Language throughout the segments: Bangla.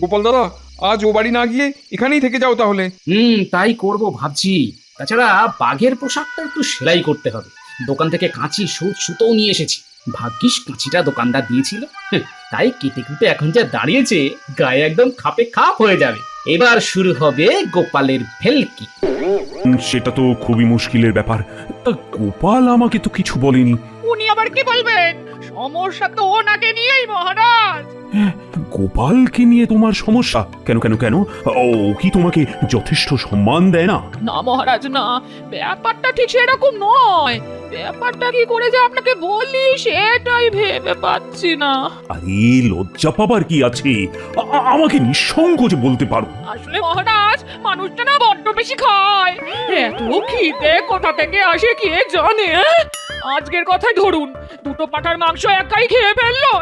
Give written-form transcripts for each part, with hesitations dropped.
গোপাল দাদা, আজ ও বাড়ি না গিয়ে এখানেই থেকে যাও তাহলে। তাই করব ভাবছি। তাছাড়া বাঘের পোশাকটা একটু সেলাই করতে হবে। দোকান থেকে কাঁচি সুতোও নিয়ে এসেছি। ভাগ্যিস কাঁচিটা দোকানদার দিয়েছিল। তাই কেটে কুটে এখন যা দাঁড়িয়েছে, গায়ে একদম খাপে খাপ হয়ে যাবে। এবার শুরু হবে গোপালের ভেলকি। সেটা তো খুবই মুশকিলের ব্যাপার। তা গোপাল আমাকে তো কিছু বলেনি। উনি আবার কি বলবেন? সমস্যা তো ওনাকে নিয়েই মহারাজ। গোপালকে নিয়ে তোমার সমস্যা? কেন কেন কেন? ও কি তোমাকে যথেষ্ট সম্মান দেয় না? না মহারাজ না, ব্যাপারটা ঠিক সেরকম নয়। ব্যাপারটা কি করে যে আপনাকে বলি সেটাই ভেবে পাচ্ছি না। আরে লজ্জা পাবার কি আছে? আমাকে নিঃসংকোচে বলতে পারো। আসলে মহারাজ, মানুষটা না বড্ড বেশি খায়। এত খিদে কোথা থেকে আসে কে জানে। আজকের কথাই ধরুন, দুটো পাঁঠার মাংস একাই খেয়ে ফেললো।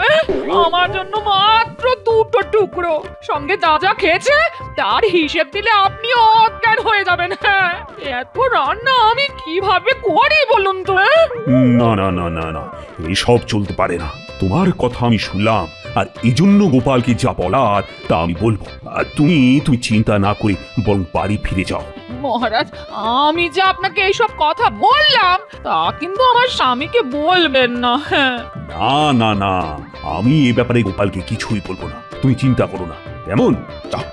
আমার জন্য মাত্র দুটো টুকরো, সঙ্গে যা যা খেয়েছে তার হিসেব দিলে আপনি অজ্ঞান হয়ে যাবেন। হ্যাঁ, এত রান্না আমি কিভাবে করি বলুন তো? না না না না না, এসব চলতে পারে না। তোমার কথা আমি শুনলাম, আর এজন্য গোপালকে যা বলার তা আমি বলবো। আর তুমি তুমি চিন্তা না করে বরং বাড়ি ফিরে যাও। মহারাজ, আমি যে আপনাকে এইসব কথা বললাম তা কিন্তু আমার স্বামীকে বলবেন না। হ্যাঁ, না না না, আমি এ ব্যাপারে গোপালকে কিছুই বলবো না। তুমি চিন্তা করো না, কেমন? যাও।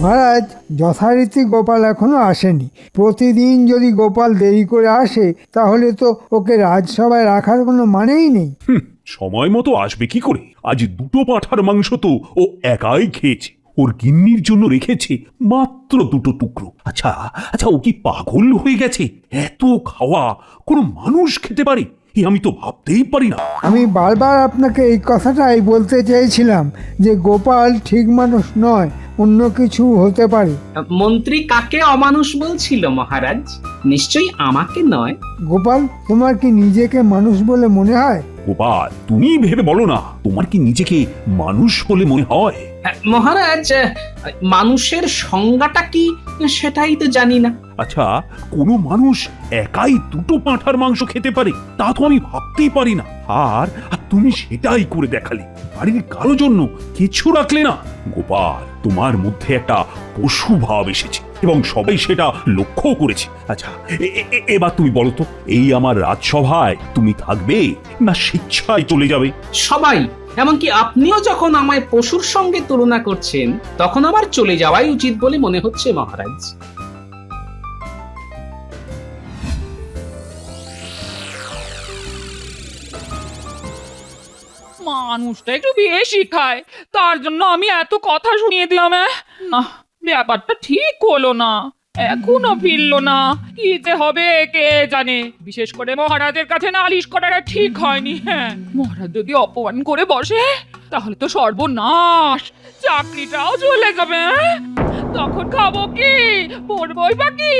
মহারাজ, যথারীতি গোপাল এখনো আসেনি। প্রতিদিন যদি গোপাল দেরি করে আসে তাহলে তো ওকে রাজসভায় রাখার কোনো মানেই নেই। সময় মতো আসবে কি করে? আজ দুটো পাঁঠার মাংস তো ও একাই খেয়েছে। ওর গিন্নির জন্য রেখেছে মাত্র দুটো টুকরো। আচ্ছা আচ্ছা, ও কি পাগল হয়ে গেছে? এত খাওয়া কোনো মানুষ খেতে পারে? আমি তো ভাবতেই পারি না। আমি বারবার আপনাকে এই কথাটাই বলতে চেয়েছিলাম যে গোপাল ঠিক মানুষ নয়, অন্য কিছু হতে পারে। মন্ত্রী কাকে অমানুষ বলছিল মহারাজ? নিশ্চয়ই আমাকে নয়। গোপাল, তোমার কি নিজেকে মানুষ বলে মনে হয়? গোপাল, তুমি ভেবে বলো না, তোমার কি নিজেকে মানুষ বলে মনে হয়? মহারাজ, মানুষের সংজ্ঞাটা কি সেটাই তো জানি না। আচ্ছা, কোনো মানুষ একাই দুটো পাঁঠার মাংস খেতে পারে? তা তো আমি ভাবতেই পারি না। আর তুমি সেটাই করে দেখালে, বাড়ির কারো জন্য কিছু রাখলে না। গোপাল, তোমার মধ্যে একটা পশু ভাব এসেছে এবং সবাই সেটা লক্ষ্য করেছে। আচ্ছা, এবার তুমি বলো তো, এই আমার রাজসভায় তুমি থাকবে না স্বেচ্ছায় চলে যাবে? সবাই, এমনকি আপনিও যখন আমায় পশুর সঙ্গে তুলনা করছেন, তখন আমার চলে যাওয়াই উচিত বলে মনে হচ্ছে মহারাজ। মানুষটা একটু বেশি খায়, তার জন্য আমি এত কথা শুনিয়ে দিলাম। না, ব্যাপারটা ঠিক হলো না। এখনো ফিরলো না। কি যে হবে কে জানে। বিশেষ করে মহারাজের কাছে নালিশ করাটা ঠিক হয়নি। হ্যাঁ, মহারাজ যদি অপমান করে বসে তাহলে তো সর্বনাশ, চাকরিটাও চলে যাবে। তখন খাবো কি, পড়বই বা কি,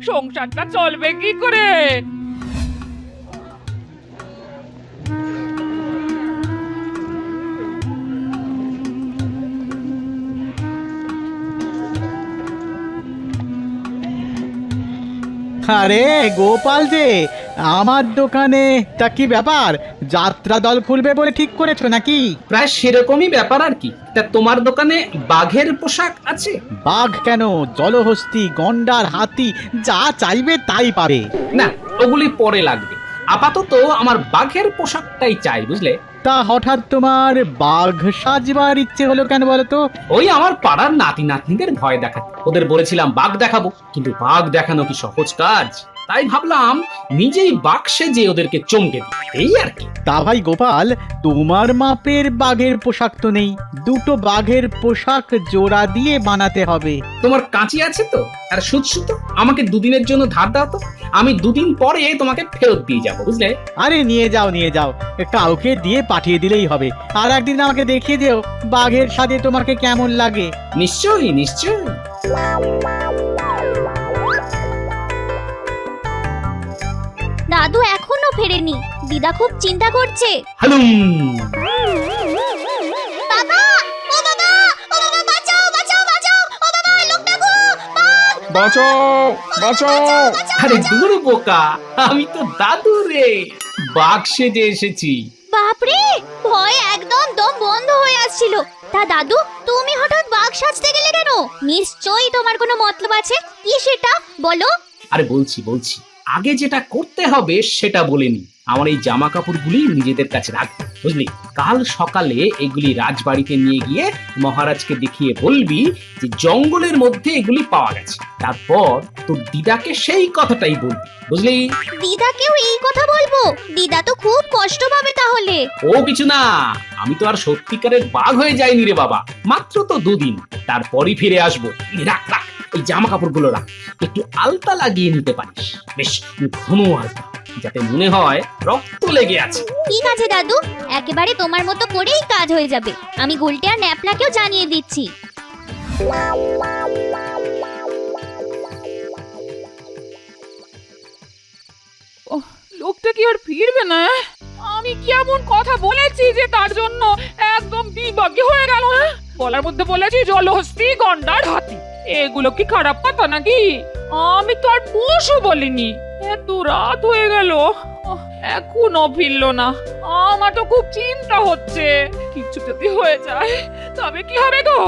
সংসারটা চলবে কি করে? আরে গোপাল যে, আমার দোকানে তা কি ব্যাপার? যাত্রা দল খুলবে বলে ঠিক করেছো নাকি? প্রায় সেরকমই ব্যাপার আর কি। তা তোমার দোকানে বাঘের পোশাক আছে? বাঘ কেন, জলহস্তী, গন্ডার, হাতি, যা চাইবে তাই পাবে। না, ওগুলি পরে লাগবে। আপাতত আমার বাঘের পোশাকটাই চাই, বুঝলে? তা হঠাৎ তোমার বাঘ সাজবার ইচ্ছে হলো কেন বলো তো? ওই আমার পাড়ার নাতি নাতনিদের ভয় দেখাতে। ওদের বলেছিলাম বাঘ দেখাবো, কিন্তু বাঘ দেখানো কি সহজ কাজ? তাই ভাবলাম নিজেই বাঘ সেজে ওদেরকে চমকে দিই, এই আর কি। তা ভাই গোপাল, তোমার মাপের বাঘের পোশাক তো নেই। দুটো বাঘের পোশাক জোড়া দিয়ে বানাতে হবে। তোমার কাঁচি আছে তো? আর সুতো আমাকে দুদিনের জন্য ধার দাও তো। আমি দুদিন পরে তোমাকে ফেরত দিয়ে যাবো, বুঝলে? আরে নিয়ে যাও নিয়ে যাও, কাউকে দিয়ে পাঠিয়ে দিলেই হবে। আর একদিন আমাকে দেখিয়ে দিও বাঘের সাজে তোমাকে কেমন লাগে। নিশ্চয়ই নিশ্চয়ই। দাদু এখনো ফেরেনি, দিদা খুব চিন্তা করছে। হালুম। বাবা, ও বাবা, ও বাবা, বাঁচাও বাঁচাও বাঁচাও, ও বাবা, এই লোকটা গো, বাঁচাও বাঁচাও! আরে দূর বোকা, আমি তো দাদু রে, বাঘ সেজে এসেছি। বাপরে, ভয় একদম দম বন্ধ হয়ে আসছিল। তা দাদু, তুমি হঠাৎ বাঘ সাজতে গেলে কেন? নিশ্চয়ই তোমার কোনো মতলব আছে। কি সেটা বলো? আরে বলছি আগে যেটা করতে হবে সেটা বলে নি। আমার এই জামা কাপড়গুলি নিজেদের কাছে রাখবি, বুঝলি? কাল সকালে এগুলি রাজবাড়িতে নিয়ে গিয়ে মহারাজকে দেখিয়ে বলবি যে জঙ্গলের মধ্যে এগুলি পাওয়া গেছে। তারপর তোর দিদাকে সেই কথাটাই বলবি, বুঝলি? দিদাকেও এই কথা বলবো? দিদা তো খুব কষ্ট পাবে তাহলে। ও কিছু না, আমি তো আর সত্যিকারের বাঘ হয়ে যাইনি রে বাবা, মাত্র তো 2 দিন, তারপরই ফিরে আসবো। রাখ রাখ, এই জামা কাপড়গুলো রাখ, একটু আলতা লাগিয়ে নিতে পারিস, বেশ ঘন আলতা, যাতে মনে হয় রক্ত লেগে আছে। ঠিক আছে দাদু, একেবারে তোমার মতো করেই কাজ হয়ে যাবে। আমি গুলটে আর ন্যাপলাকেও জানিয়ে দিচ্ছি। লোকটা কি আর ফিরবে না? আমি কি এমন কথা বলেছি যে তার জন্য একদম বিভাগী হয়ে গেল? বলার মধ্যে বলেছি জলহস্তি, গন্ডার, হাতি। এগুলো কি খারাপ কথা নাকি? আমি তো আর পশু বলিনি। এত রাত হয়ে গেল, এখনো ফিরলো না। আমার তো খুব চিন্তা হচ্ছে, কিছু যদি হয়ে যায় তবে কি হবে গো?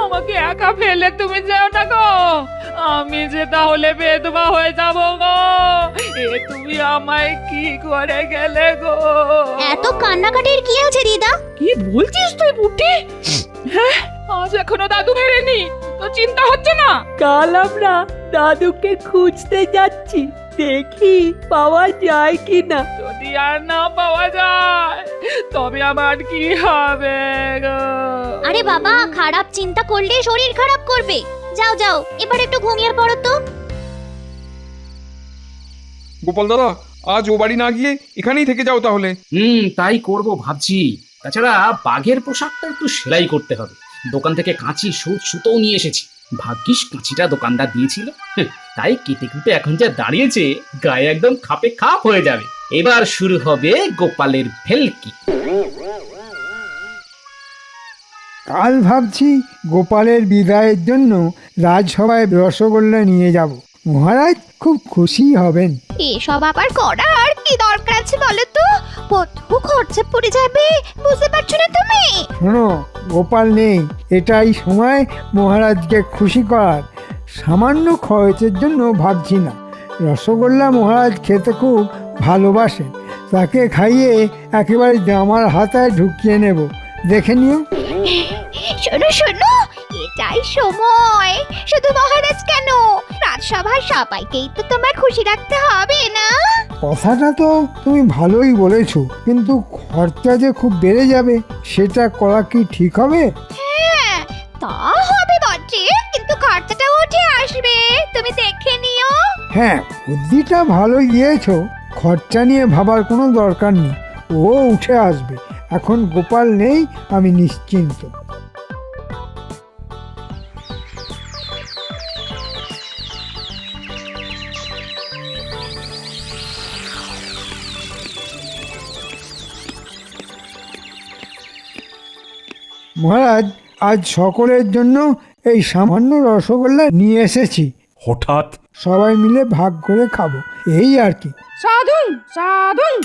আমাকে একা ফেলে তুমি যাও না গো, আমি যে তাহলে বেদবা হয়ে যাব গো। তুমি আমায় কি করে গেলে গো? এত কান্নাকাটির কি আছে দিদা? কি বলছিস তুই বুটি? হ্যাঁ, আজ এখনো দাদু ফেরেনি, তো চিন্তা হচ্ছে না? কাল আমরা দাদুকে খুঁজতে যাচ্ছি, দেখি পাওয়া যায় কিনা। যদি আর না পাওয়া যায় তবে আমার কি হবে গো? আরে বাবা, খারাপ চিন্তা করলে শরীর খারাপ করবে। যাও যাও, এবার একটু ঘুমিয়ে পড়ো তো। গোপাল দাদা, আজ ও বাড়ি না গিয়ে এখানেই থেকে যাও তাহলে। তাই করব ভাবছি। তাছাড়া বাঘের পোশাকটা একটু সেলাই করতে হবে। দোকান থেকে কাঁচি, সুত, সুতোও নিয়ে এসেছি। ভাগ্যিস কাঁচিটা দোকানদার দিয়েছিল, তাই কেটে কুটে এখন যা দাঁড়িয়েছে, গায়ে একদম খাপে খাপ হয়ে যাবে। এবার শুরু হবে গোপালের ভেলকি। কাল ভাবছি গোপালের বিদায়ের জন্য রাজসভায় রসগোল্লা নিয়ে যাব। মহারাজ খুব খুশি হবেন। এসব আবার করার কি দরকার আছে বলো তো? কত খরচা পড়ে যাবে, বুঝতে পারছো না তুমি? শোনো, গোপাল নেই, এটাই সময় মহারাজকে খুশি করার। সামান্য খরচের জন্য ভাবছি না। রসগোল্লা মহারাজ খেতে খুব ভালোবাসেন, তাকে খাইয়ে একেবারে জামার হাতায় ঢুকিয়ে নেব, দেখে নিও। শোনো শোনো, এটাই সময়। শুধু মহারাজ কেন, রাজসভার সবাইকেই তো তোমার খুশি রাখতে হবে না? কথাটা তো তুমি ভালোই বলেছো, কিন্তু খরচা যে খুব বেড়ে যাবে, সেটা করা কি ঠিক হবে? হ্যাঁ, তা হবে বটে, কিন্তু খরচাটা উঠে আসবে, তুমি দেখে নিও। হ্যাঁ, বুদ্ধিটা ভালোই দিয়েছো। খরচা নিয়ে ভাবার কোনো দরকার নেই, ও উঠে আসবে। এখন গোপাল নেই, আমি নিশ্চিন্ত। মহারাজ, আজ সকলের জন্য এই সামান্য রসগোল্লা নিয়ে এসেছি। হঠাৎ সবাই মিলে ভাগ করে খাবো, এই আর কি। সাধুন সাধুন।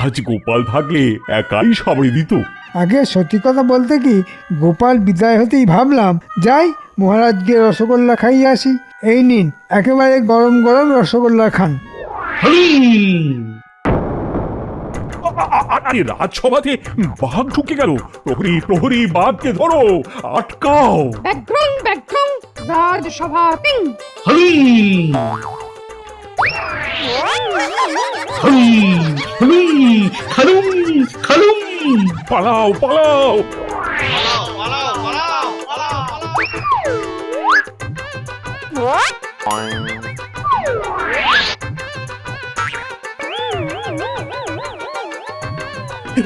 আজ গোপাল থাকলে একাই সাবড়ে দিত। আগে সত্যি কথা বলতে কি, গোপাল বিদায় হতেই ভাবলাম যাই মহারাজকে রসগোল্লা খাইয়ে আসি। এই নিন, একেবারে গরম গরম রসগোল্লা খান। আরে রাজসভাতে বাঘ ঢুকে গেল। প্রহরী প্রহরী, বাঘকে ধরো, আটকাও। ব্যাকগ্রাউন ব্যাকগ্রাউন, রাজসভা পিং। পালাও পালাও।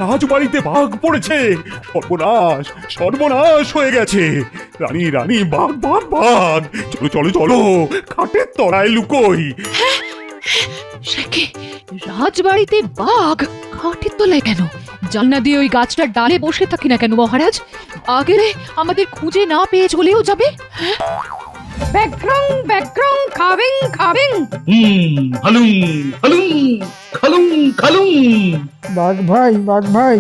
রাজবাড়িতে বাঘ পড়েছে। সর্বনাশ সর্বনাশ হয়ে গেছে। রানী রানী, বাঘ বাঘ বাঘ। চলো চলো চলো, খাটের তলায় লুকোই। সে কি, রাজবাড়িতে বাঘ? খাটের তলায় কেন? জানলা দিয়ে ওই গাছটার ডালে বসে থাকি না কেন মহারাজ? আগে আমাদের খুঁজে না পেয়ে চলেও যাবে। ব্যাক্রং ব্যাক্রং খাবেন খাবেন। হালুম হালুম খালুম খালুম। বাঘ ভাই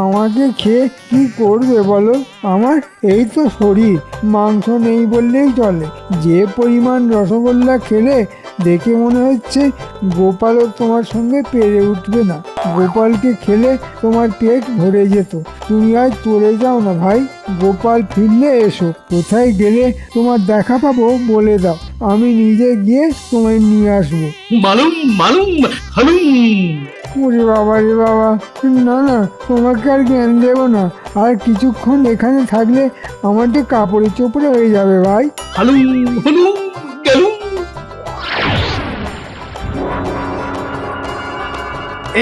আমাকে খেয়ে কি করবে বলো? আমার এই তো শরীর, মাংস নেই বললেই চলে। যে পরিমাণ রসগোল্লা খেলে দেখে মনে হচ্ছে গোপালও তোমার সঙ্গে পেরে উঠবে না। গোপালকে খেলে তোমার পেট ভরে যেত। তুমি আজ চলে যাও না ভাই, গোপাল ফিরলে এসো। কোথায় গেলে তোমার দেখা পাবো বলে দাও, আমি নিজে গিয়ে তোমায় নিয়ে আসবো। মালুম মালুম হালুম। ওরে বাবা রে বাবা, না তোমাকে আর জ্ঞান দেবো না। আর কিছুক্ষণ এখানে থাকলে আমার যে কাপড়ে চোপড়ে হয়ে যাবে ভাই। হালুম হালুম গেলুম।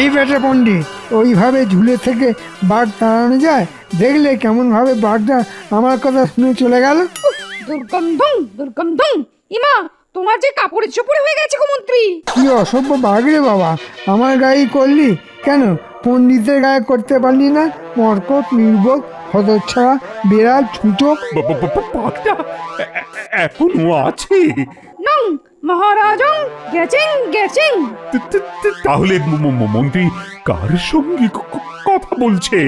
এই বেটা পণ্ডিত, ওইভাবে ঝুলে থেকে বাঘ তাড়ানো যায়? দেখলে কেমন ভাবে বাঘটা আমার কথা শুনে চলে গেল। দুর্গন্ধং দুর্গন্ধং। ইমা, তোমার যে কাপড়ে চোপড়ে হয়ে গেছে গো মন্ত্রী। কি অসভ্য বাঘ রে বাবা, আমার গায়ে করলি কেন? পণ্ডিতের গায়ে করতে পারলি না? মরকট, নির্বোধ, হতচ্ছাড়া, বিড়াল, ছুঁচো। বাঘটা এখনো আছে? নং মহারাজং গেছেন গেছেন। তাহলে মন্ত্রী কার সঙ্গে কথা বলছে?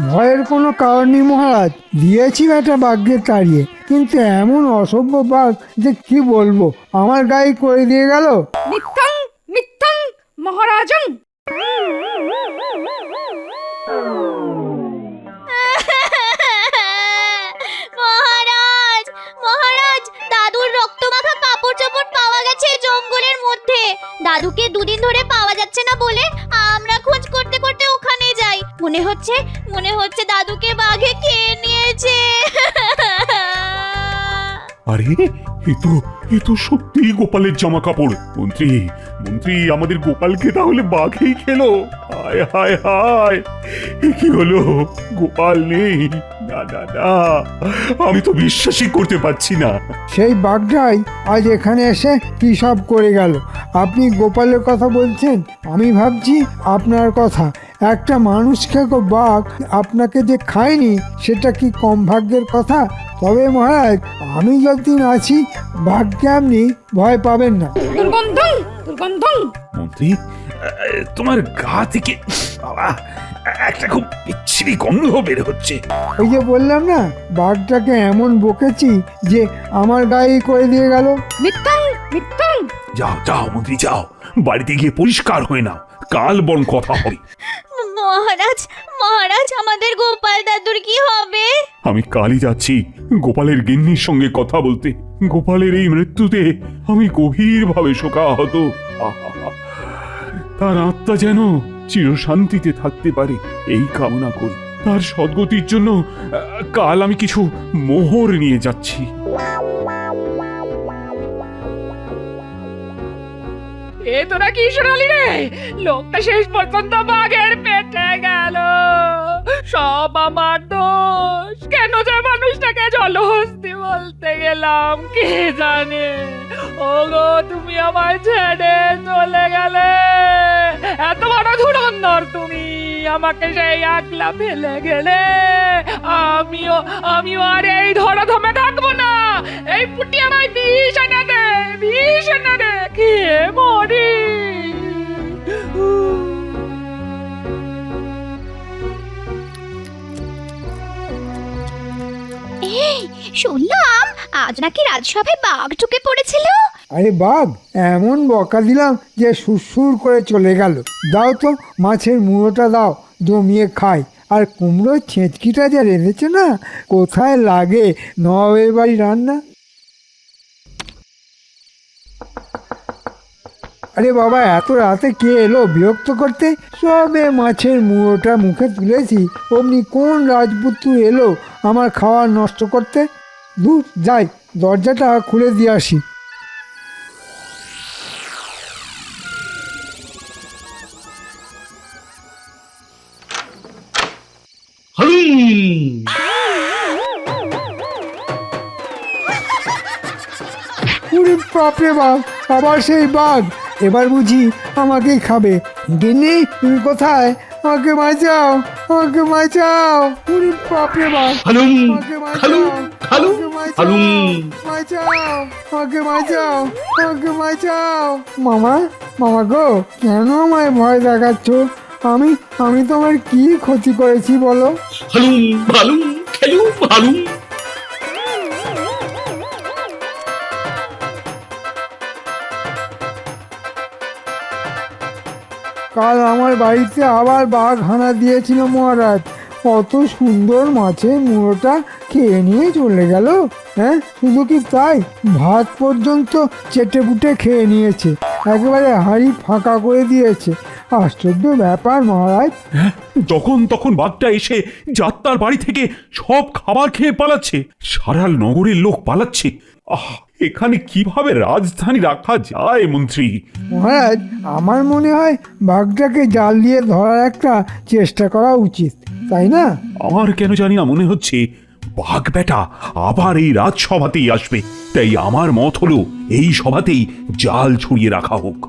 ভয়ের কোনো কারণ নেই মহারাজ, দিয়েছি একটা বাঘকে তাড়িয়ে, কিন্তু এমন অসভ্য বাঘ যে কি বলবো, আমার গায়ে করে দিয়ে গেল। মিথ্যাং মিথ্যাং মহারাজং। মহারাজ মহারাজ, দাদুর রক্তমাখা কাপড় চোপড় পাওয়া গেছে জঙ্গলের মধ্যে। দাদুকে দুদিন ধরে পাওয়া যাচ্ছে না বলে আমরা খোঁজ করতে করতে ওখানে যাই। মনে হচ্ছে দাদুকে বাঘে খেয়ে নিয়েছে। আরে এ তো সত্যি গোপালের জামা কাপড়। মন্ত্রী আমাদের গোপালকে তাহলে বাঘেই খেলো। হায় হায় হায়, এ কি হলো? গোপাল নেই? না না না, আমি তো বিশ্বাসই করতে পারছি না। সেই বাঘটাই আজ এখানে এসে কি সব করে গেল। আপনি গোপালের কথা বলছেন, আমি ভাবছি আপনার কথা। একটা মানুষ খেকো বাঘ আপনাকে যে খায়নি, সেটা কি কম ভাগ্যের কথা? তবে মহারাজ, আমি যতদিন আছি বাঘকে আপনি ভয় পাবেন না। দুর্গন্ধং দুর্গন্ধং। মন্ত্রী, তোমার গা থেকে বাবা একটা খুব বিচ্ছিরি গন্ধ বের হচ্ছে। ওই যে বললাম না, বাঘটাকে এমন বকেছি যে আমার গায়ে করে দিয়ে গেল। মিথ্যাং মিথ্যাং। যাও মন্ত্রী যাও, বাড়িতে গিয়ে পরিষ্কার হয়ে নাও, কাল বরং কথা হবে। মহারাজ, আমাদের গোপাল দাদুর কি হবে? আমি কালই যাচ্ছি গোপালের গিন্নির সঙ্গে কথা বলতে। গোপালের এই মৃত্যুতে আমি গভীরভাবে শোকাহত। আহা, তার আত্মা যেন চিরশান্তিতে থাকতে পারে এই কামনা করি। তার সদ্গতির জন্য কাল আমি কিছু মোহর নিয়ে যাচ্ছি। এ তোরা কি শোনালি রে? লোকটা শেষ পর্যন্ত বাঘের পেটে গেল। সব আমার দোষ। কেন যে মানুষটাকে জলহস্তি বলতে গেলাম কে জানে। ওগো, তুমি আমার ছেড়ে চলে গেলে। এত বড় ধুরন্ধর তুমি, আমাকে সেই একলা ফেলে গেলে। আমিও আর এই ধরাধামে থাকবো না। এই পুটি আমায় বিষ এনে দে, খেয়ে মরি। এই শুনলাম আজ নাকি রাজসভায় বাঘ ঢুকে পড়েছিল। আরে বাঘ এমন বকা দিলাম যে সুরসুর করে চলে গেল। দাও তো মাছের মুড়োটা দাও, জমিয়ে খাই। আর কুমড়োর ছেঁচকিটা যা রেঁধেছে না, কোথায় লাগে নবাবের বাড়ি রান্না। আরে বাবা, এত রাতে কে এলো বিরক্ত করতে? সবে মাছের মুড়োটা মুখে তুলেছি, অমনি কোন রাজপুত্র এলো আমার খাওয়া নষ্ট করতে। দূর যাই, দরজাটা খুলে দিয়ে আসি। হালুম। ওরে বাপরে বাপ, আবার সেই বাঘ। এবার বুঝি আমাকেই খাবে। গিন্নি, তুমি কোথায়? আমাকে বাঁচাও, আমাকে বাঁচাও। ওরে বাপরে বাপ, হালুম আমাকে হালুম বাঁচাও। হালুম হালুম। বাঁচাও, আমাকে বাঁচাও, আমাকে বাঁচাও। মামা, মামা গো, কেন আমায় ভয় দেখাচ্ছ? আমি আমি তোমার কি ক্ষতি করেছি বলো? হালুম হালুম খেলুম হালুম। কাল আমার বাড়িতে আবার বাঘ হানা দিয়েছিল মহারাজ। কত সুন্দর মাছের মুড়োটা খেয়ে নিয়ে চলে গেল। হ্যাঁ, শুধু কি তাই, ভাত পর্যন্ত চেটেপুটে খেয়ে নিয়েছে, একেবারে হাঁড়ি ফাঁকা করে দিয়েছে। আশ্চর্য ব্যাপার মহারাজ। যখন তখন বাঘটা এসে যাত্রার বাড়ি থেকে সব খাবার খেয়ে পালাচ্ছে, সারা নগরের লোক পালাচ্ছে। আহ, এখানে কিভাবে রাজধানী রাখা যায় মন্ত্রী? মহারাজ, আমার মনে হয় বাঘটাকে জাল দিয়ে ধরার একটা চেষ্টা করা উচিত, তাই না? আমার কেন জানি না মনে হচ্ছে বাঘ বেটা আবার এই রাজসভাতেই আসবে। তাই আমার মত হলো এই সভাতেই জাল ছড়িয়ে রাখা হোক।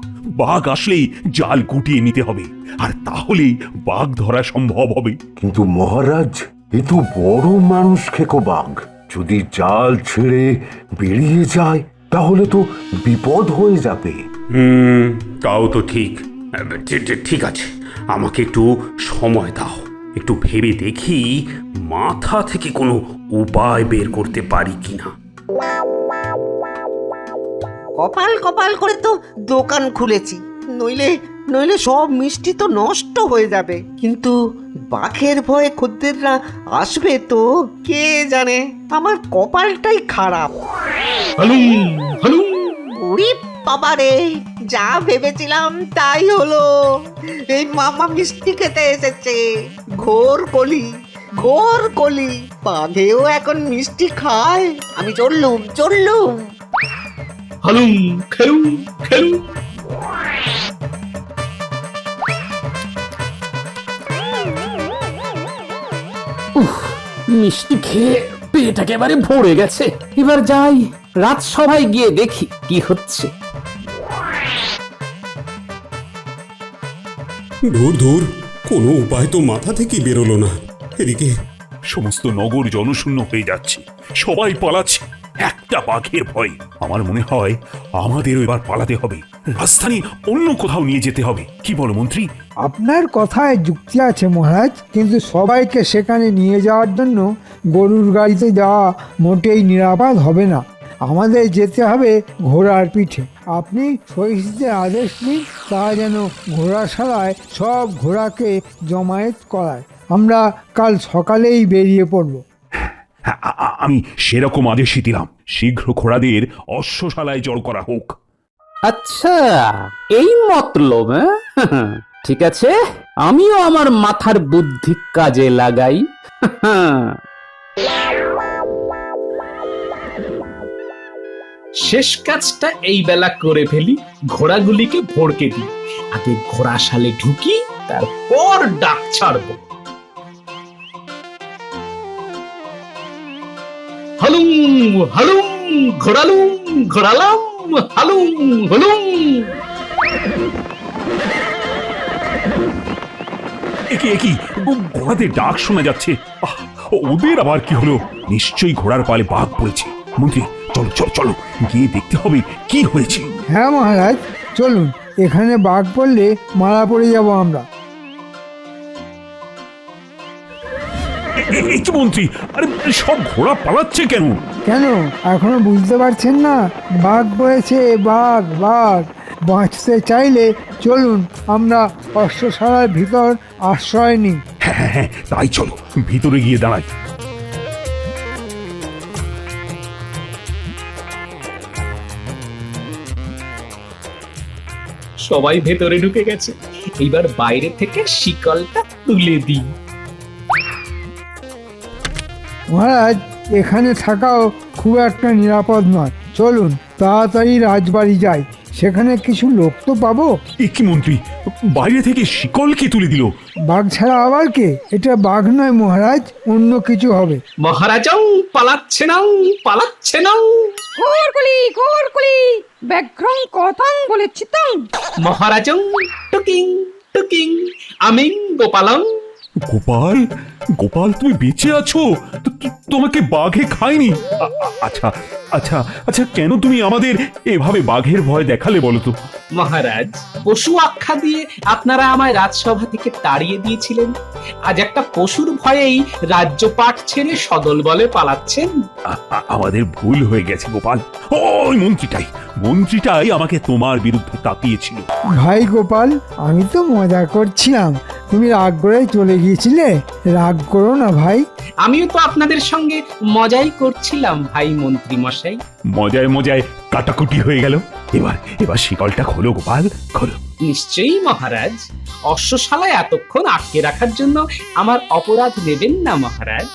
বাঘ আসলেই জাল গুটিয়ে নিতে হবে, আর তাহলেই বাঘ ধরা সম্ভব হবে। কিন্তু মহারাজ, এ তো বড় মানুষ খেকো বাঘ, যদি জাল ছেড়ে বেরিয়ে যায় তাহলে তো বিপদ হয়ে যাবে। তাও তো ঠিক। ঠিক আছে, আমাকে একটু সময় দাও, একটু ভেবে দেখি মাথা থেকে কোনো উপায় বের করতে পারি কিনা। কপাল কপাল করে তো দোকান খুলেছি, নইলে নইলে সব মিষ্টি তো নষ্ট হয়ে যাবে। কিন্তু বাঘের ভয়ে খদ্দেররা আসবে তো, কে জানে। আমার কপালটাই খারাপ। হালুম হালুম। ওরে বাবারে, যা ভেবেছিলাম তাই হলো। এই মামা মিষ্টি খেতে এসেছে। ঘোর কলি, ঘোর কলি। বাঘেও এখন মিষ্টি খায়। আমি চললুম চললুম। হালুম খেলুম খেলুম। মিষ্টি খেয়ে পেট একেবারে ভরে গেছে। এবার যাই রাজসভায় গিয়ে দেখি কি হচ্ছে। ধুর ধুর, কোনো উপায় তো মাথা থেকে বেরোলো না। এদিকে সমস্ত নগর জনশূন্য হয়ে যাচ্ছে, সবাই পালাচ্ছে একটা বাঘের ভয়ে। আমার মনে হয় আমাদেরও এবার পালাতে হবে, রাজধানী অন্য কোথাও নিয়ে যেতে হবে। কি বলো মন্ত্রী? আপনার কথায় যুক্তি আছে মহারাজ, কিন্তু সবাইকে সেখানে নিয়ে যাওয়ার জন্য গরুর গাড়িতে যাওয়া মোটেই নিরাপদ হবে না। আমাদের যেতে হবে ঘোড়ার পিঠে। আপনি সহিষ্ণুদের আদেশ দিন, তা যেন ঘোড়াশালায় সব ঘোড়াকে জমায়েত করায়। আমরা কাল সকালেই বেরিয়ে পড়ব। হ্যাঁ, আমি সেরকম আদেশই দিলাম। শীঘ্র ঘোড়াদের অশ্বশালায় জড় করা হোক। আচ্ছা, এই মতলব? হ্যাঁ? ঠিক আছে, আমিও আমার মাথার বুদ্ধি কাজে লাগাই। শেষ কাজটা এই বেলা করে ফেলি, ঘোড়াগুলিকে ভড়কে দিই। আগে ঘোড়াশালে ঢুকি, তারপর ডাক ছাড়বো। হালুম হালুম ঘোড়ালুম ঘোড়ালাম, হালুম হলুম। একি ঘোড়াদের ডাক শোনা যাচ্ছে। আহ, ওদের আবার কি হলো? নিশ্চয়ই ঘোড়ার পালে বাঘ পড়েছে। মন্ত্রী, চলো চলো চলো, গিয়ে দেখতে হবে কি হয়েছে। হ্যাঁ মহারাজ, চলুন। এখানে বাঘ পড়লে মারা পড়ে যাব আমরা। এই কি মন্ত্রী, আরে সব ঘোড়া পালাচ্ছে কেন? কেন এখনো বুঝতে পারছেন না? বাঘ পড়েছে, বাঘ বাঘ। বাঁচতে চাইলে চলুন আমরা অশ্বশালার ভিতর আশ্রয় নিই। হ্যাঁ হ্যাঁ হ্যাঁ, তাই চলো, ভিতরে গিয়ে দাঁড়াই। সবাই ভেতরে ঢুকে গেছে, এইবার বাইরে থেকে শিকলটা তুলে দিই। মহারাজ, এখানে থাকাও খুব একটা নিরাপদ নয়। চলুন তাড়াতাড়ি রাজবাড়ি যাই, সেখানে কিছু লোক তো পাবো। এ কি মন্ত্রী, বাইরে থেকে শিকল কে তুলে দিল? বাঘ ছাড়া আবার কে? এটা বাঘ নয় মহারাজ, অন্য কিছু হবে। মহারাজাও পালাচ্ছে না, পালাচ্ছে না। ঘোরকুলি ব্যাঘ্রং কথাং বলেছি তো। মহারাজাও টুকিং টুকিং আমিং গোপালং। গোপাল গোপাল তুমি বেঁচে আছো? তোমাকে বাঘে খায়নি? আচ্ছা আচ্ছা আচ্ছা, কেন তুমি আমাদের এভাবে বাঘের ভয় দেখালে বলো তো? মহারাজ, পশু আখ্যা দিয়ে আপনারা আমায় রাজসভা থেকে তাড়িয়ে দিয়েছিলেন। আজ একটা পশুর ভয়েই রাজ্যপাট ছেড়ে সদল বলে পালাচ্ছেন। আমাদের ভুল হয়ে গেছে গোপাল। ওই মন্ত্রীটাই আমাকে তোমার বিরুদ্ধে তাকিয়েছিল। ভাই গোপাল, আমি তো মজা করছিলাম, তুমি রাগ করে চলে গিয়েছিলে। রাগ করো না ভাই। আমিও তো আপনাদের সঙ্গে মজাই করছিলাম ভাই মন্ত্রী মশাই। মজায় মজায় কাটাকুটি হয়ে গেল। এবার শিকলটা খোলো গোপাল, খোলো। নিশ্চয়ই মহারাজ। অশ্বশালায় এতক্ষণ আটকে রাখার জন্য আমার অপরাধ নেবেন না মহারাজ।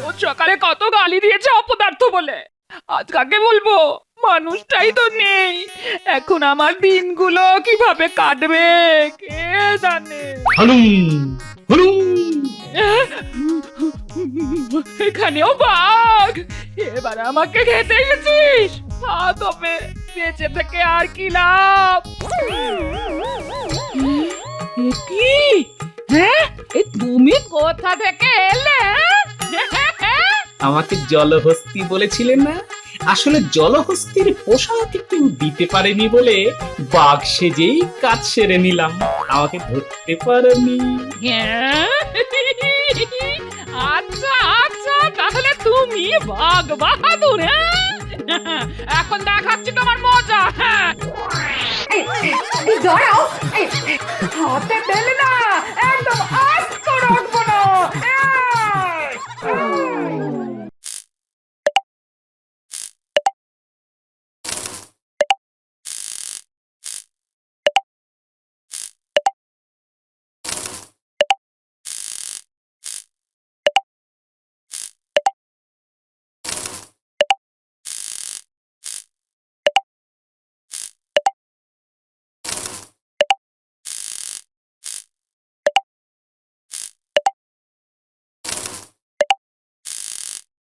ও সকালে কত গালি দিয়েছে অপদার্থ বলে, আজ কাকে বলবো? মানুষটাই তো নেই। এখন আমার দিনগুলো কিভাবে কাটবে কে জানে। এখানেও বাঘ! এবার আমাকে খেতে গেছিস? তবে বেঁচে থেকে আর কি লাভ? কি? হ্যাঁ, তুমি কোথা থেকে এলে? আমাকে জলহস্তি বলেছিলেন না? আসলে জলহস্তির পোশাক কেউ দিতে পারেনি বলে বাঘ সেজেই কাজ সেরে নিলাম। আমাকে ধরতে পারেনি। আচ্ছা আচ্ছা, তাহলে তুমি বাঘ বাহাদুর। এখন দেখাচ্ছি তোমার মজা। দাঁড়াও, হাতে পেলে না,